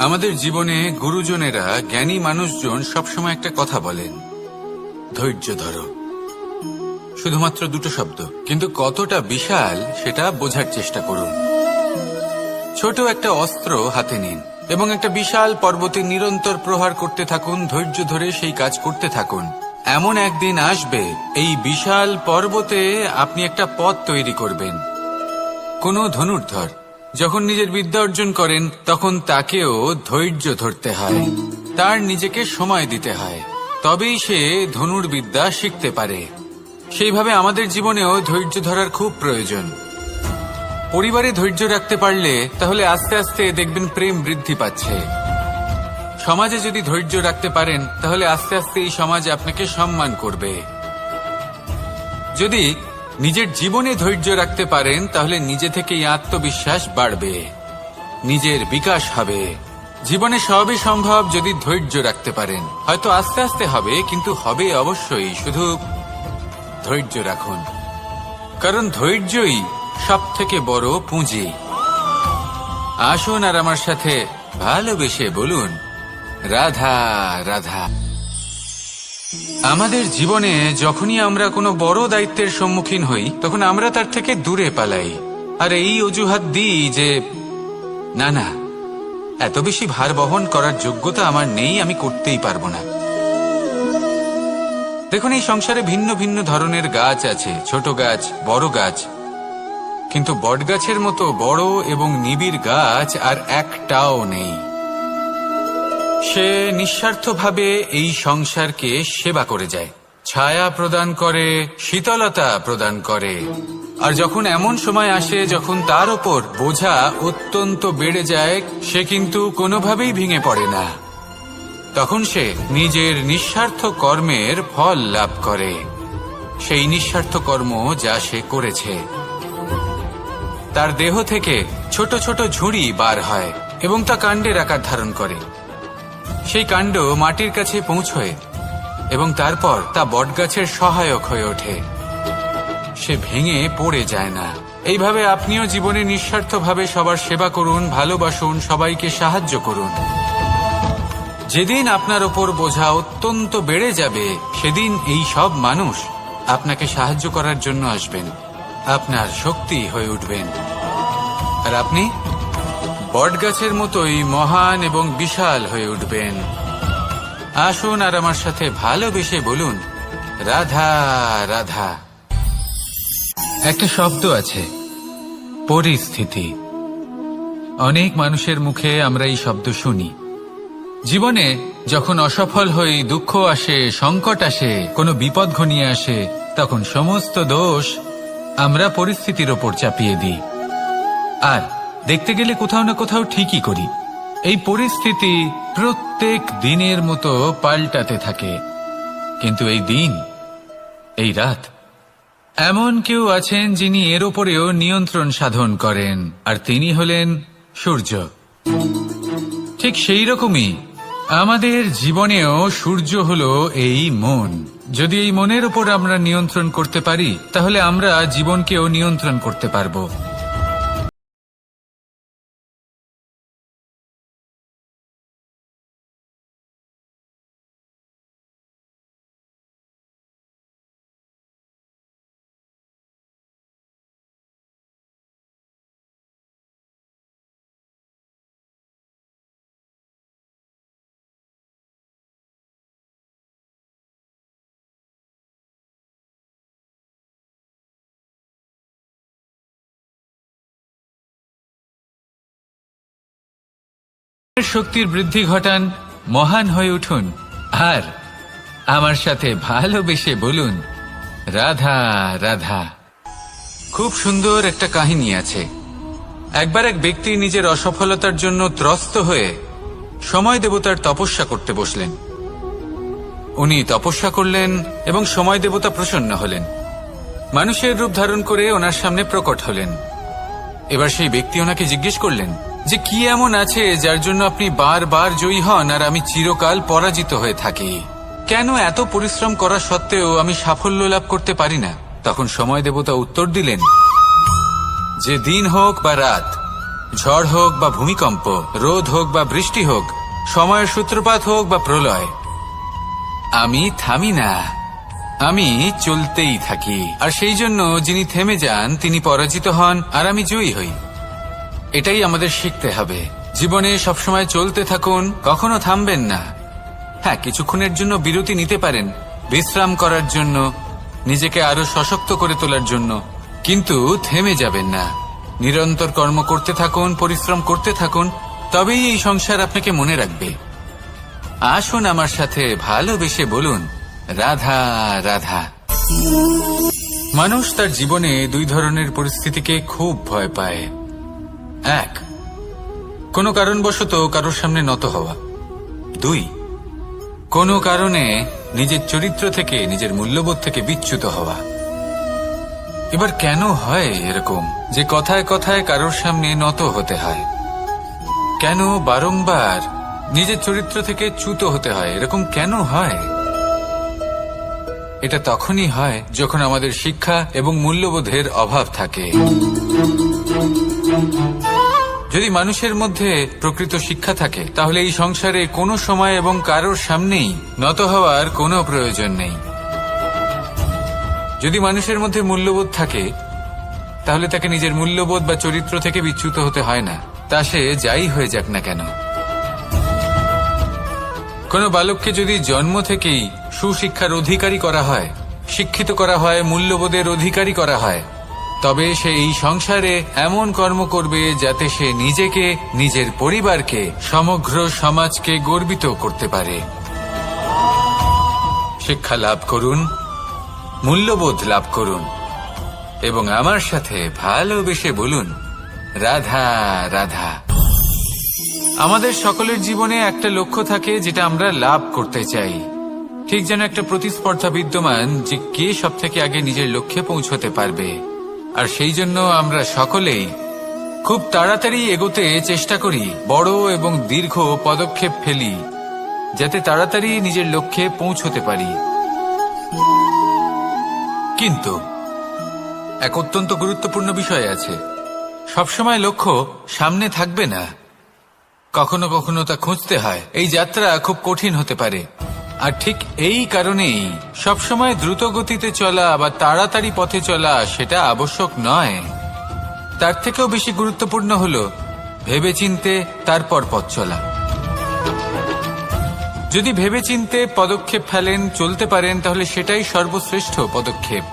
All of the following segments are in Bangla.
আমাদের জীবনে গুরুজনেরা, জ্ঞানী মানুষজন সবসময় একটা কথা বলেন, ধৈর্য ধরো। শুধুমাত্র দুটো শব্দ, কিন্তু কতটা বিশাল সেটা বোঝার চেষ্টা করুন। ছোট একটা অস্ত্র হাতে নিন এবং একটা বিশাল পর্বতে নিরন্তর প্রহার করতে থাকুন। ধৈর্য ধরে সেই কাজ করতে থাকুন। এমন একদিন আসবে, এই বিশাল পর্বতে আপনি একটা পথ তৈরি করবেন। কোনো ধনুর্ধর যখন নিজের বিদ্যা অর্জন করেন, তখন তাকেও ধৈর্য ধরতে হয়, তার নিজেকে সময় দিতে হয়, তবেই সে ধনুর্বিদ্যা শিখতে পারে। সেইভাবে আমাদের জীবনেও ধৈর্য ধরার খুব প্রয়োজন। পরিবারে ধৈর্য রাখতে পারলে তাহলে আস্তে আস্তে দেখবেন প্রেম বৃদ্ধি পাচ্ছে। সমাজে যদি ধৈর্য রাখতে পারেন, তাহলে আস্তে আস্তে এই সমাজ আপনাকে সম্মান করবে। যদি নিজের জীবনে ধৈর্য রাখতে পারেন, তাহলে নিজে থেকেই আত্মবিশ্বাস বাড়বে, নিজের বিকাশ হবে। জীবনে সবই সম্ভব যদি ধৈর্য রাখতে পারেন। হয়তো আস্তে আস্তে হবে, কিন্তু হবে অবশ্যই। শুধু ধৈর্য রাখুন, কারণ ধৈর্যই সব থেকে বড় পুঁজি। আসুন আর আমার সাথে ভালোবেসে বলুন, রাধা রাধা। আমাদের জীবনে যখনই আমরা কোনো বড় দায়িত্বের সম্মুখীন হই, তখন আমরা তার থেকে দূরে পালাই আর এই অজুহাত দিই যে না না, এত বেশি ভার বহন করার যোগ্যতা আমার নেই, আমি করতেই পারবো না। দেখুন, এই সংসারে ভিন্ন ভিন্ন ধরনের গাছ আছে, ছোট গাছ, বড় গাছ, কিন্তু বটগাছের মতো বড় এবং নিবিড় গাছ আর একটাও নেই। সে নিঃস্বার্থভাবে এই সংসারকে সেবা করে যায়, ছায়া প্রদান করে, শীতলতা প্রদান করে। আর যখন এমন সময় আসে যখন তার ওপর বোঝা অত্যন্ত বেড়ে যায়, সে কিন্তু কোনোভাবেই ভেঙে পড়ে না। তখন সে নিজের নিঃস্বার্থ কর্মের ফল লাভ করে, সেই নিঃস্বার্থ কর্ম যা সে করেছে। তার দেহ থেকে ছোট ছোট ঝুড়ি বার হয় এবং তা কাণ্ডের আকার ধারণ করে। সেই কাণ্ড মাটির কাছে পৌঁছয় এবং তারপর তা বটগাছের সহায়ক হয়ে ওঠে। সে ভেঙে পড়ে যায় না। এইভাবে আপনিও জীবনে নিঃস্বার্থভাবে সবার সেবা করুন, ভালোবাসুন, সবাইকে সাহায্য করুন। যেদিন আপনার ওপর বোঝা অত্যন্ত বেড়ে যাবে, সেদিন এই সব মানুষ আপনাকে সাহায্য করার জন্য আসবেন, আপনার শক্তি হয়ে উঠবেন, আর আপনি বটগাছের মতোই মহান এবং বিশাল হয়ে উঠবেন। আসুন আর আমার সাথে ভালোবেসে বলুন, রাধা রাধা। একটা শব্দ আছে, পরিস্থিতি। অনেক মানুষের মুখে আমরা এই শব্দ শুনি। জীবনে যখন অসফল হই, দুঃখ আসে, সংকট আসে, কোনো বিপদ ঘনিয়ে আসে, তখন সমস্ত দোষ আমরা পরিস্থিতির ওপর চাপিয়ে দিই। আর দেখতে গেলে কোথাও না কোথাও ঠিকই করি। এই পরিস্থিতি প্রত্যেক দিনের মতো পাল্টাতে থাকে, কিন্তু এই দিন, এই রাত, এমন কেউ আছেন যিনি এর ওপরেও নিয়ন্ত্রণ সাধন করেন, আর তিনি হলেন সূর্য। ঠিক সেই রকমই আমাদের জীবনেও সূর্য হলো এই মন। যদি এই মনের উপর আমরা নিয়ন্ত্রণ করতে পারি, তাহলে আমরা জীবনকেও নিয়ন্ত্রণ করতে পারবো। শক্তির বৃদ্ধি ঘটান, মহান হয়ে উঠুন, আর আমার সাথে ভালোবেসে বলুন, রাধা রাধা। খুব সুন্দর একটা কাহিনী আছে। একবার এক ব্যক্তি নিজের অসফলতার জন্য ত্রস্ত হয়ে সময় দেবতার তপস্যা করতে বসলেন। উনি তপস্যা করলেন এবং সময় দেবতা প্রসন্ন হলেন, মানুষের রূপ ধারণ করে ওনার সামনে প্রকট হলেন। এবার সেই ব্যক্তি ওনাকে জিজ্ঞেস করলেন যে কি এমন আছে যার জন্য আপনি বারবার জয়ী হন আর আমি চিরকাল পরাজিত হয়ে থাকি? কেন এত পরিশ্রম করা সত্ত্বেও আমি সাফল্য লাভ করতে পারি না? তখন সময় দেবতা উত্তর দিলেন যে দিন হোক বা রাত, ঝড় হোক বা ভূমিকম্প, রোদ হোক বা বৃষ্টি হোক, সময়ের সূত্রপাত হোক বা প্রলয়, আমি থামি না, আমি চলতেই থাকি। আর সেই জন্য যিনি থেমে যান তিনি পরাজিত হন, আর আমি জয়ী হই। এটাই আমাদের শিখতে হবে। জীবনে সবসময় চলতে থাকুন, কখনো থামবেন না। হ্যাঁ, কিছুক্ষণের জন্য বিরতি নিতে পারেন, বিশ্রাম করার জন্য, নিজেকে আরো সশক্ত করে তোলার জন্য, কিন্তু থেমে যাবেন না। নিরন্তর কর্ম করতে থাকুন, পরিশ্রম করতে থাকুন, তবেই এই সংসার আপনাকে মনে রাখবে। আসুন আমার সাথে ভালোবেসে বলুন, রাধা রাধা। মানুষ তার জীবনে দুই ধরনের পরিস্থিতিকে খুব ভয় পায়। এক, কোনো কারণবশত কারোর সামনে নত হওয়া। দুই, কোনো কারণে নিজের চরিত্র থেকে, নিজের মূল্যবোধ থেকে বিচ্যুত হওয়া। এবার কেন হয় এরকম যে কথায় কথায় কারোর সামনে নত হতে হয়? কেন বারংবার নিজের চরিত্র থেকে চ্যুত হতে হয়? এরকম কেন হয়? এটা তখনই হয় যখন আমাদের শিক্ষা এবং মূল্যবোধের অভাব থাকে। যদি মানুষের মধ্যে প্রকৃত শিক্ষা থাকে, তাহলে এই সংসারে কোনো সময় এবং কারোর সামনেই নত হওয়ার কোনো প্রয়োজন নেই। যদি মানুষের মধ্যে মূল্যবোধ থাকে, তাহলে তাকে নিজের মূল্যবোধ বা চরিত্র থেকে বিচ্যুত হতে হয় না, তা সে যাই হয়ে যাক না কেন। কোনো বালককে যদি জন্ম থেকেই সুশিক্ষার অধিকারী করা হয়, শিক্ষিত করা হয়, মূল্যবোধের অধিকারী করা হয়, তবে সে এই সংসারে এমন কর্ম করবে যাতে সে নিজেকে, নিজের পরিবারকে, সমগ্র সমাজকে গর্বিত করতে পারে। শিক্ষা লাভ করুন, মূল্যবোধ লাভ করুন, এবং আমার সাথে ভালোবেসে বলুন, রাধা রাধা। আমাদের সকলের জীবনে একটা লক্ষ্য থাকে যেটা আমরা লাভ করতে চাই। ঠিক যেন একটা প্রতিস্পর্ধা বিদ্যমান যে কে সব থেকে আগে নিজের লক্ষ্যে পৌঁছতে পারবে। আর সেই জন্য আমরা সকলেই খুব তাড়াতাড়ি এগোতে চেষ্টা করি, বড় এবং দীর্ঘ পদক্ষেপ ফেলি, যাতে তাড়াতাড়ি নিজের লক্ষ্যে পৌঁছতে পারি। কিন্তু এক অত্যন্ত গুরুত্বপূর্ণ বিষয় আছে, সবসময় লক্ষ্য সামনে থাকবে না, কখনো কখনো তা খুঁজতে হয়। এই যাত্রা খুব কঠিন হতে পারে। আর ঠিক এই কারণেই সবসময় দ্রুত গতিতে চলা বা তাড়াতাড়ি পথে চলা সেটা আবশ্যক নয়। তার থেকেও বেশি গুরুত্বপূর্ণ হলো ভেবেচিন্তে তারপর পথ চলা। যদি ভেবেচিন্তে পদক্ষেপ ফেলেন, চলতে পারেন, তাহলে সেটাই সর্বশ্রেষ্ঠ পদক্ষেপ।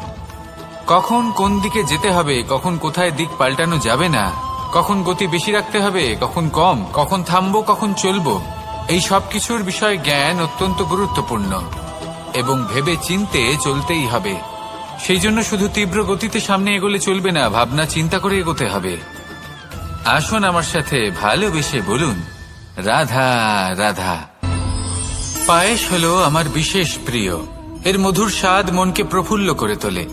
কখন কোন দিকে যেতে হবে, কখন কোথায় দিক পাল্টানো যাবে না, কখন গতি বেশি রাখতে হবে, কখন কম, কখন থামবো, কখন চলবো, এই সব কিছুর বিষয়ে জ্ঞান অত্যন্ত গুরুত্বপূর্ণ এবং ভেবে চিন্তে চলতেই হবে। সেই জন্য শুধু তীব্র গতিতে সামনে এগোলে চলবে না, ভাবনা চিন্তা করে এগোতে হবে। আসুন আমার সাথে ভালোবেসে বলুন, রাধা রাধা। পায়েস হলো আমার বিশেষ প্রিয়। এর মধুর স্বাদ মনকে প্রফুল্ল করে তোলে।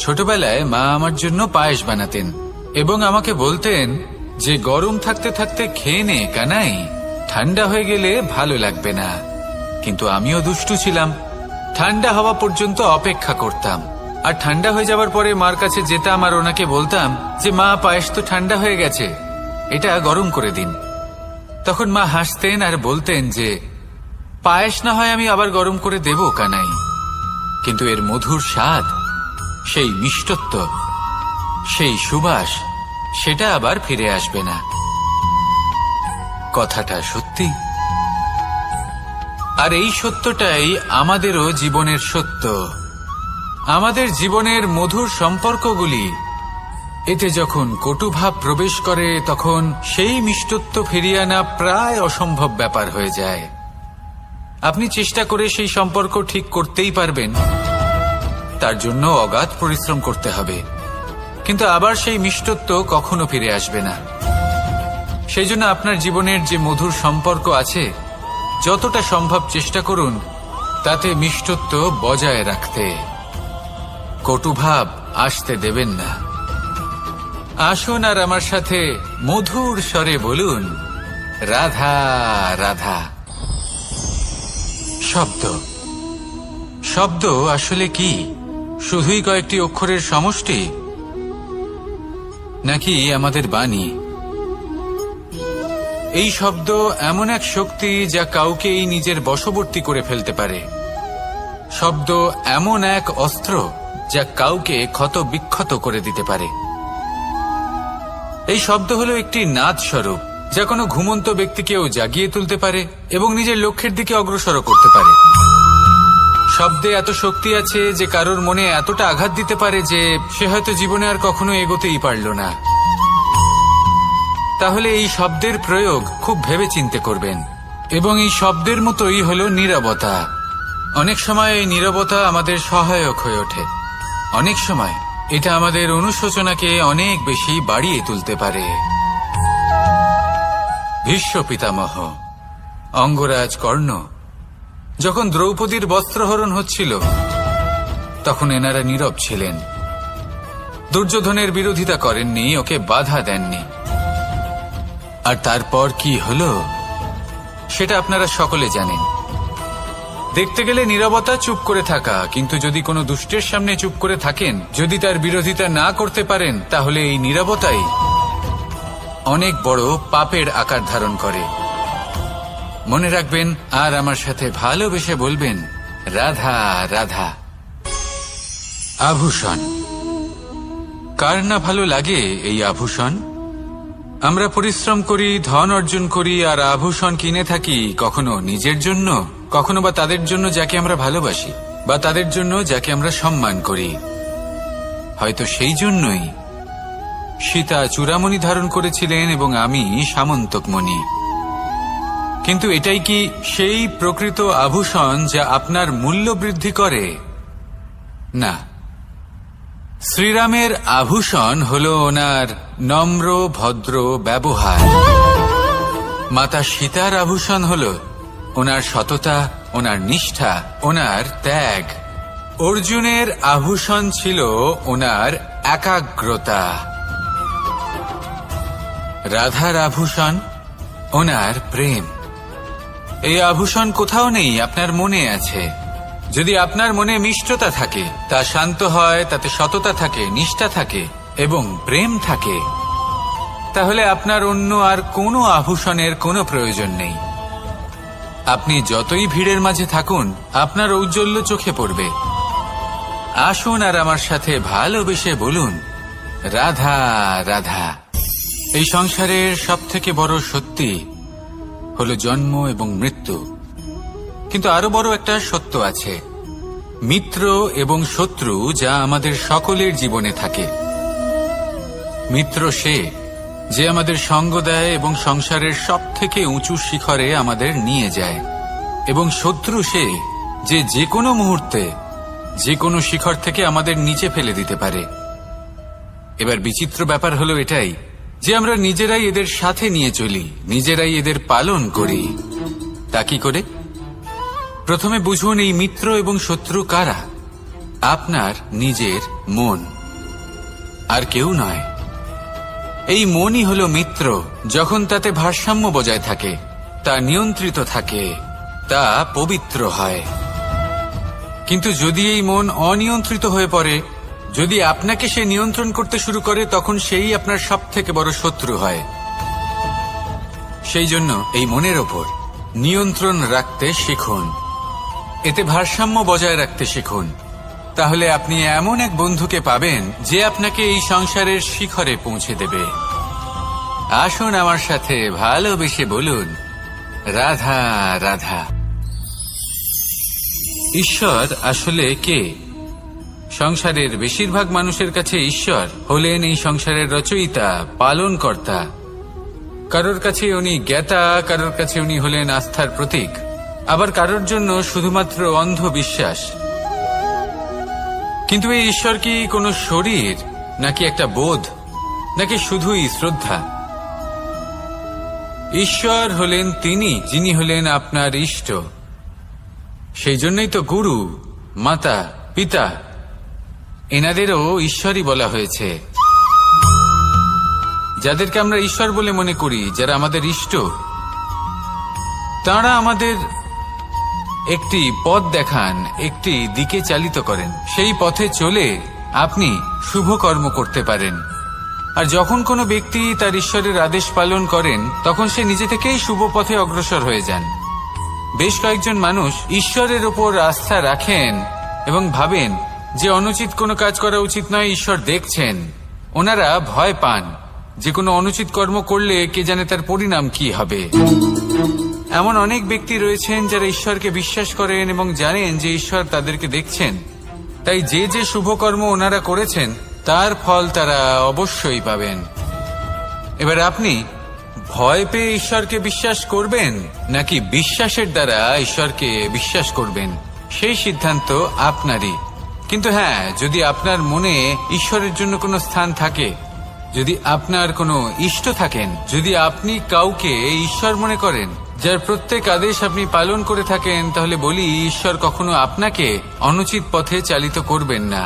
ছোটবেলায় মা আমার জন্য পায়েস বানাতেন এবং আমাকে বলতেন যে গরম থাকতে থাকতে খেয়ে নে কানাই, ঠান্ডা হয়ে গেলে ভালো লাগবে না। কিন্তু আমিও দুষ্টু ছিলাম, ঠান্ডা হওয়া পর্যন্ত অপেক্ষা করতাম, আর ঠান্ডা হয়ে যাবার পরে মার কাছে যেতাম আর ওনাকে বলতাম যে মা, পায়েস তো ঠান্ডা হয়ে গেছে, এটা গরম করে দিন। তখন মা হাসতেন আর বলতেন যে পায়েস না হয় আমি আবার গরম করে দেব কানাই, কিন্তু এর মধুর স্বাদ, সেই মিষ্টত্ব, সেই সুবাস, সেটা আবার ফিরে আসবে না। কথাটা সত্যি। আর এই সত্যটাই আমাদেরও জীবনের সত্য। আমাদের জীবনের মধুর সম্পর্কগুলি, এতে যখন কটুভাব প্রবেশ করে তখন সেই মিষ্টত্ব ফিরিয়ে আনা প্রায় অসম্ভব ব্যাপার হয়ে যায়। আপনি চেষ্টা করে সেই সম্পর্ক ঠিক করতেই পারবেন, তার জন্য অগাধ পরিশ্রম করতে হবে, কিন্তু আবার সেই মিষ্টত্ব কখনো ফিরে আসবে না। সেই জন্য আপনার জীবনের যে মধুর সম্পর্ক আছে, যতটা সম্ভব চেষ্টা করুন তাতে মিষ্টত্ব বজায় রাখতে। কটুভাব আসতে দেবেন না। আসুন আর আমার সাথে মধুর স্বরে বলুন, রাধা রাধা। শব্দ, শব্দ আসলে কি? শুধুই কয়েকটি অক্ষরের সমষ্টি, নাকি আমাদের বাণী, এই শব্দ এমন এক শক্তি যা কাউকেই নিজের বশবর্তী করে ফেলতে পারে। শব্দ এমন এক অস্ত্র যা কাউকে ক্ষত বিক্ষত করে দিতে পারে। এই শব্দ হলো একটি নাদ স্বরূপ যা কোনো ঘুমন্ত ব্যক্তিকেও জাগিয়ে তুলতে পারে এবং নিজের লক্ষ্যের দিকে অগ্রসর করতে পারে। শব্দে এত শক্তি আছে যে কারোর মনে এতটা আঘাত দিতে পারে যে সে হয়তো জীবনে আর কখনো এগোতেই পারল না। তাহলে এই শব্দের প্রয়োগ খুব ভেবেচিন্তে করবেন। এবং এই শব্দের মতোই হলো নীরবতা। অনেক সময় এই নীরবতা আমাদের সহায়ক হয়ে ওঠে। অনেক সময় এটা আমাদের অনুশোচনাকে অনেক বেশি বাড়িয়ে তুলতে পারে। ভীষ্ম পিতামহ, অঙ্গরাজ কর্ণ যখন দ্রৌপদীর বস্ত্রহরণ হচ্ছিল তখন এনারা নীরব ছিলেন। দুর্যোধনের বিরোধিতা করেননি, ওকে বাধা দেননি। আর তারপর কি হলো সেটা আপনারা সকলে জানেন। দেখতে গেলে নীরবতা চুপ করে থাকা, কিন্তু যদি কোনো দুষ্টের সামনে চুপ করে থাকেন, যদি তার বিরোধিতা না করতে পারেন, তাহলে এই নীরবতাই অনেক বড় পাপের আকার ধারণ করে। মনে রাখবেন আর আমার সাথে ভালোবেসে বলবেন, রাধা রাধা। আভূষণ। কার না ভালো লাগে এই আভূষণ? আমরা পরিশ্রম করি, ধন অর্জন করি আর আভূষণ কিনে থাকি, কখনো নিজের জন্য, কখনো বা তাদের জন্য যাকে আমরা ভালোবাসি, বা তাদের জন্য যাকে আমরা সম্মান করি। হয়তো সেই জন্যই সীতা চূড়ামণি ধারণ করেছিলেন এবং আমি সামন্তকমণি। কিন্তু এটাই কি সেই প্রকৃত আভূষণ যা আপনার মূল্য বৃদ্ধি করে? না। শ্রীরামের আভূষণ হল ওনার নম্র ভদ্র ব্যবহার। মাতা সীতার আভূষণ হল ওনার সততা, ওনার নিষ্ঠা, ওনার ত্যাগ। অর্জুনের আভূষণ ছিল ওনার একাগ্রতা। রাধার আভূষণ ওনার প্রেম। এই আভূষণ কোথাও নেই, আপনার মনে আছে। যদি আপনার মনে মিষ্টতা থাকে, তা শান্ত হয়, তাতে সততা থাকে, নিষ্ঠা থাকে এবং প্রেম থাকে, তাহলে আপনার অন্য আর কোনো আভূষণের কোনো প্রয়োজন নেই। আপনি যতই ভিড়ের মাঝে থাকুন, আপনার ঔজ্জ্বল্য চোখে পড়বে। আসুন আর আমার সাথে ভালোবেসে বলুন, রাধা রাধা। এই সংসারের সবথেকে বড় সত্যি হলো জন্ম এবং মৃত্যু। কিন্তু আরো বড় একটা সত্য আছে, মিত্র এবং শত্রু, যা আমাদের সকলের জীবনে থাকে। মিত্র সে যে আমাদের সঙ্গ দেয় এবং সংসারের সবথেকে উঁচু শিখরে আমাদের নিয়ে যায়, এবং শত্রু সে যে যে কোনো মুহূর্তে যে কোনো শিখর থেকে আমাদের নিচে ফেলে দিতে পারে। এবার বিচিত্র ব্যাপার হলো এটাই যে আমরা নিজেরাই এদের সাথে নিয়ে চলি, নিজেরাই এদের পালন করি। তা কি করে? প্রথমে বুঝুন এই মিত্র এবং শত্রু কারা। আপনার নিজের মন, আর কেউ নয়। এই মনই হলো মিত্র যখন তাতে ভারসাম্য বজায় থাকে, তা নিয়ন্ত্রিত থাকে, তা পবিত্র হয়। কিন্তু যদি এই মন অনিয়ন্ত্রিত হয়ে পড়ে, যদি আপনাকে সে নিয়ন্ত্রণ করতে শুরু করে, তখন সেই আপনার সবথেকে বড় শত্রু হয়। সেই জন্য এই মনের ওপর নিয়ন্ত্রণ রাখতে শিখুন, এতে ভারসাম্য বজায় রাখতে শিখুন। তাহলে আপনি এমন এক বন্ধুকে পাবেন যে আপনাকে এই সংসারের শিখরে পৌঁছে দেবে। আসুন আমার সাথে ভালোবেসে বলুন, রাধা রাধা। ঈশ্বর আসলে কে? সংসারের বেশিরভাগ মানুষের কাছে ঈশ্বর হলেন এই সংসারের রচয়িতা, পালনকর্তা। কারোর কাছে উনি জ্ঞাতা, কারোর কাছে উনি হলেন আস্থার প্রতীক, আবার কারোর জন্য শুধুমাত্র অন্ধ বিশ্বাস। কিন্তু এই ঈশ্বর কি কোনো শরীর, নাকি একটা বোধ, নাকি শুধুই শ্রদ্ধা? ঈশ্বর হলেন তিনি যিনি হলেন আপনার ইষ্ট। সেই জন্যই তো গুরু, মাতা, পিতা এনাদেরও ঈশ্বরই বলা হয়েছে। যাদেরকে আমরা ঈশ্বর বলে মনে করি, যারা আমাদের ইষ্ট, তাঁরা আমাদের একটি পথ দেখান, একটি দিকে চালিত করেন। সেই পথে চলে আপনি শুভ কর্ম করতে পারেন, আর যখন কোনো ব্যক্তি তার ঈশ্বরের আদেশ পালন করেন তখন সে নিজে থেকেই শুভ পথে অগ্রসর হয়ে যান। বেশ কয়েকজন মানুষ ঈশ্বরের ওপর আস্থা রাখেন এবং ভাবেন যে অনুচিত কোনো কাজ করা উচিত নয়, ঈশ্বর দেখছেন। ওনারা ভয় পান যে কোনো অনুচিত কর্ম করলে কে জানে তার পরিণাম কি হবে। এমন অনেক ব্যক্তি রয়েছেন যারা ঈশ্বরকে বিশ্বাস করেন এবং জানেন যে ঈশ্বর তাদেরকে দেখছেন, তাই যে যে শুভকর্ম ওনারা করেছেন তার ফল তারা অবশ্যই পাবেন। এবার আপনি ভয় পেয়ে ঈশ্বরকে বিশ্বাস করবেন নাকি বিশ্বাসের দ্বারা ঈশ্বরকে বিশ্বাস করবেন, সেই সিদ্ধান্ত আপনারই। কিন্তু হ্যাঁ, যদি আপনার মনে ঈশ্বরের জন্য কোনো স্থান থাকে, যদি আপনার কোনো ইষ্ট থাকেন, যদি আপনি কাউকে ঈশ্বর মনে করেন যার প্রত্যেক আদেশ আপনি পালন করে থাকেন, তাহলে বলি ঈশ্বর কখনো আপনাকে অনুচিত পথে চালিত করবেন না।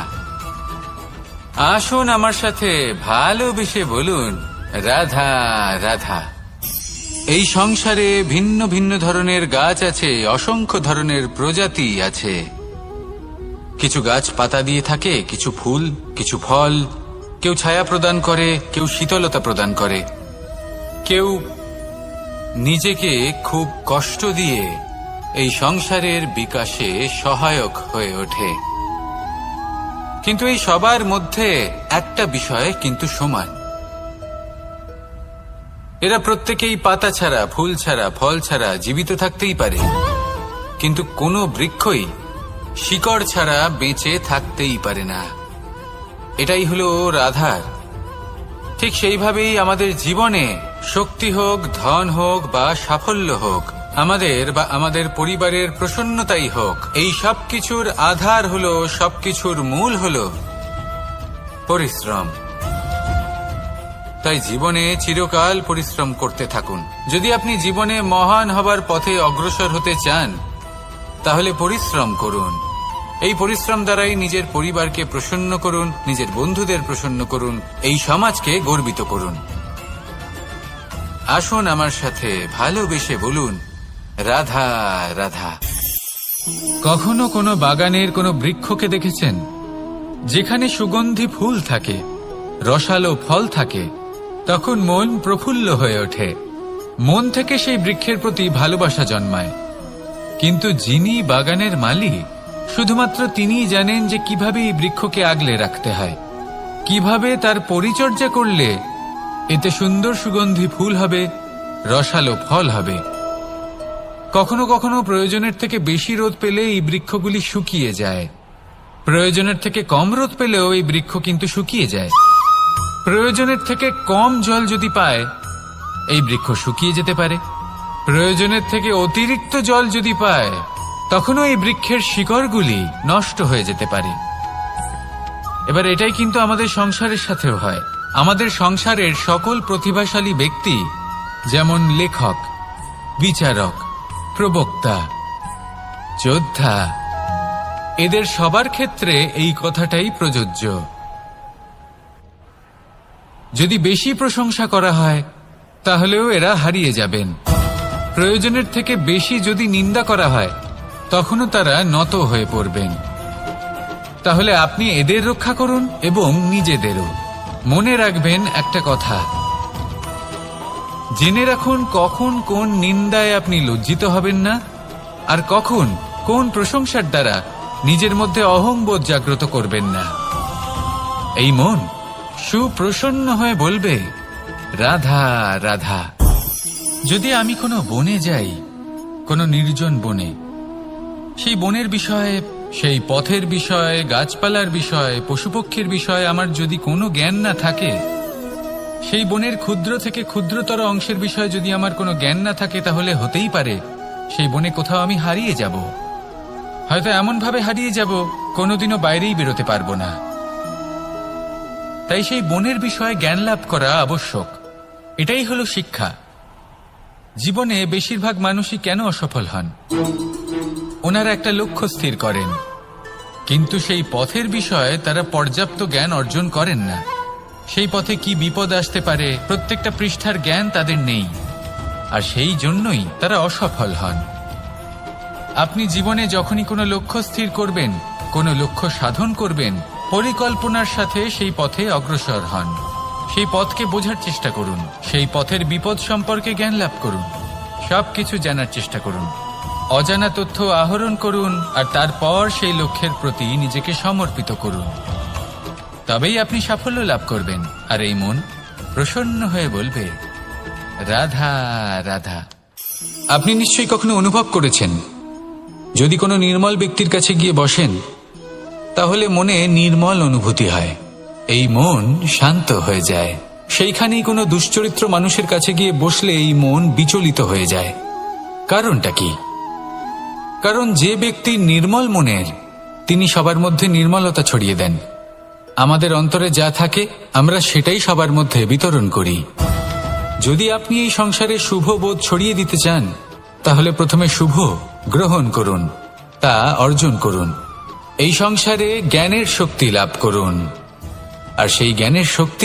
আসুন আমার সাথে ভালোবেসে বলুন, রাধা রাধা। এই সংসারে ভিন্ন ভিন্ন ধরনের গাছ আছে, অসংখ্য ধরনের প্রজাতি আছে। কিছু গাছ পাতা দিয়ে থাকে, কিছু ফুল, কিছু ফল। কেউ ছায়া প্রদান করে, কেউ শীতলতা প্রদান করে, কেউ নিজেকে খুব কষ্ট দিয়ে এই সংসারের বিকাশে সহায়ক হয়ে ওঠে। কিন্তু এই সবার মধ্যে একটা বিষয় কিন্তু সমান, এরা প্রত্যেকেই পাতা ছাড়া, ফুল ছাড়া, ফল ছাড়া জীবিত থাকতেই পারে, কিন্তু কোনো বৃক্ষই শিকড় ছাড়া বেঁচে থাকতেই পারে না। এটাই হলো রাধার। ঠিক সেইভাবেই আমাদের জীবনে শক্তি হোক, ধন হোক বা সাফল্য হোক, আমাদের বা আমাদের পরিবারের প্রসন্নতাই হোক, এই সবকিছুর আধার হলো, সবকিছুর মূল হলো পরিশ্রম। তাই জীবনে চিরকাল পরিশ্রম করতে থাকুন। যদি আপনি জীবনে মহান হবার পথে অগ্রসর হতে চান, তাহলে পরিশ্রম করুন। এই পরিশ্রম দ্বারাই নিজের পরিবারকে প্রসন্ন করুন, নিজের বন্ধুদের প্রসন্ন করুন, এই সমাজকে গর্বিত করুন। আসুন আমার সাথে ভালোবেসে বলুন, রাধা রাধা। কখনো কোনো বাগানের কোনো বৃক্ষকে দেখেছেন যেখানে সুগন্ধি ফুল থাকে, রসালো ফল থাকে? তখন মন প্রফুল্ল হয়ে ওঠে, মন থেকে সেই বৃক্ষের প্রতি ভালোবাসা জন্মায়। কিন্তু যিনি বাগানের মালিক, শুধুমাত্র তিনিই জানেন যে কিভাবে এই বৃক্ষকে আগলে রাখতে হয়, কিভাবে তার পরিচর্যা করলে এতে সুন্দর সুগন্ধি ফুল হবে, রসালো ফল হবে। কখনো কখনো প্রয়োজনের থেকে বেশি রোদ পেলে এই বৃক্ষগুলি শুকিয়ে যায়, প্রয়োজনের থেকে কম রোদ পেলেও এই বৃক্ষ কিন্তু শুকিয়ে যায়। প্রয়োজনের থেকে কম জল যদি পায়, এই বৃক্ষ শুকিয়ে যেতে পারে। প্রয়োজনের থেকে অতিরিক্ত জল যদি পায়, তখনও এই বৃক্ষের শিকড়গুলি নষ্ট হয়ে যেতে পারে। এবার এটাই কিন্তু আমাদের সংসারের সাথেও হয়। আমাদের সংসারের সকল প্রতিভাশালী ব্যক্তি, যেমন লেখক, বিচারক, প্রবক্তা, যোদ্ধা, এদের সবার ক্ষেত্রে এই কথাটাই প্রযোজ্য। যদি বেশি প্রশংসা করা হয়, তাহলেও এরা হারিয়ে যাবেন। প্রয়োজনের থেকে বেশি যদি নিন্দা করা হয়, তখনও তারা নত হয়ে পড়বেন। তাহলে আপনি এদের রক্ষা করুন এবং নিজেদেরও। মনে রাখবেন একটা কথা, জেনে রাখুন কখন কোন নিন্দায় আপনি লজ্জিত হবেন না, আর কখন কোন প্রশংসার দ্বারা নিজের মধ্যে অহংবোধ জাগ্রত করবেন না। এই মন সুপ্রসন্ন হয়ে বলবে, রাধা রাধা। যদি আমি কোনো বনে যাই, কোনো নির্জন বনে, সেই বনের বিষয়ে, সেই পথের বিষয়ে, গাছপালার বিষয়ে, পশুপক্ষীর বিষয়ে আমার যদি কোনো জ্ঞান না থাকে, সেই বনের ক্ষুদ্র থেকে ক্ষুদ্রতর অংশের বিষয়ে যদি আমার কোনো জ্ঞান না থাকে, তাহলে হতেই পারে সেই বনে কোথাও আমি হারিয়ে যাব। হয়তো এমনভাবে হারিয়ে যাব, কোনোদিনও বাইরেই বেরোতে পারবো না। তাই সেই বনের বিষয়ে জ্ঞান লাভ করা আবশ্যক। এটাই হলো শিক্ষা। জীবনে বেশিরভাগ মানুষই কেন অসফল হন? ওনারা একটা লক্ষ্য স্থির করেন, কিন্তু সেই পথের বিষয়ে তারা পর্যাপ্ত জ্ঞান অর্জন করেন না। সেই পথে কি বিপদ আসতে পারে প্রত্যেকটা পৃষ্ঠার জ্ঞান তাদের নেই, আর সেই জন্যই তারা অসফল হন। আপনি জীবনে যখনই কোনো লক্ষ্য স্থির করবেন, কোনো লক্ষ্য সাধন করবেন, পরিকল্পনার সাথে সেই পথে অগ্রসর হন। সেই পথকে বোঝার চেষ্টা করুন, সেই পথের বিপদ সম্পর্কে জ্ঞান লাভ করুন, সবকিছু জানার চেষ্টা করুন, অজানা তথ্য আহরণ করুন, আর তারপর সেই লক্ষ্যের প্রতি নিজেকে সমর্পিত করুন। তবেই আপনি সাফল্য লাভ করবেন, আর এই মন প্রসন্ন হয়ে বলবে, রাধা রাধা। আপনি নিশ্চয়ই কখনো অনুভব করেছেন, যদি কোনো নির্মল ব্যক্তির কাছে গিয়ে বসেন তাহলে মনে নির্মল অনুভূতি হয়, এই মন শান্ত হয়ে যায়। সেইখানেই কোনো দুশ্চরিত্র মানুষের কাছে গিয়ে বসলে এই মন বিচলিত হয়ে যায়। কারণটা কি? কারণ যে ব্যক্তি নির্মল মনের, তিনি সবার মধ্যে নির্মলতা ছড়িয়ে দেন। আমাদের অন্তরে যা থাকে আমরা সেটাই সবার মধ্যে বিতরণ করি। যদি আপনি এই সংসারে শুভ বোধ ছড়িয়ে দিতে চান, তাহলে প্রথমে শুভ গ্রহণ করুন, তা অর্জন করুন। এই সংসারে জ্ঞানের শক্তি লাভ করুন, আর সেই জ্ঞানের শক্তি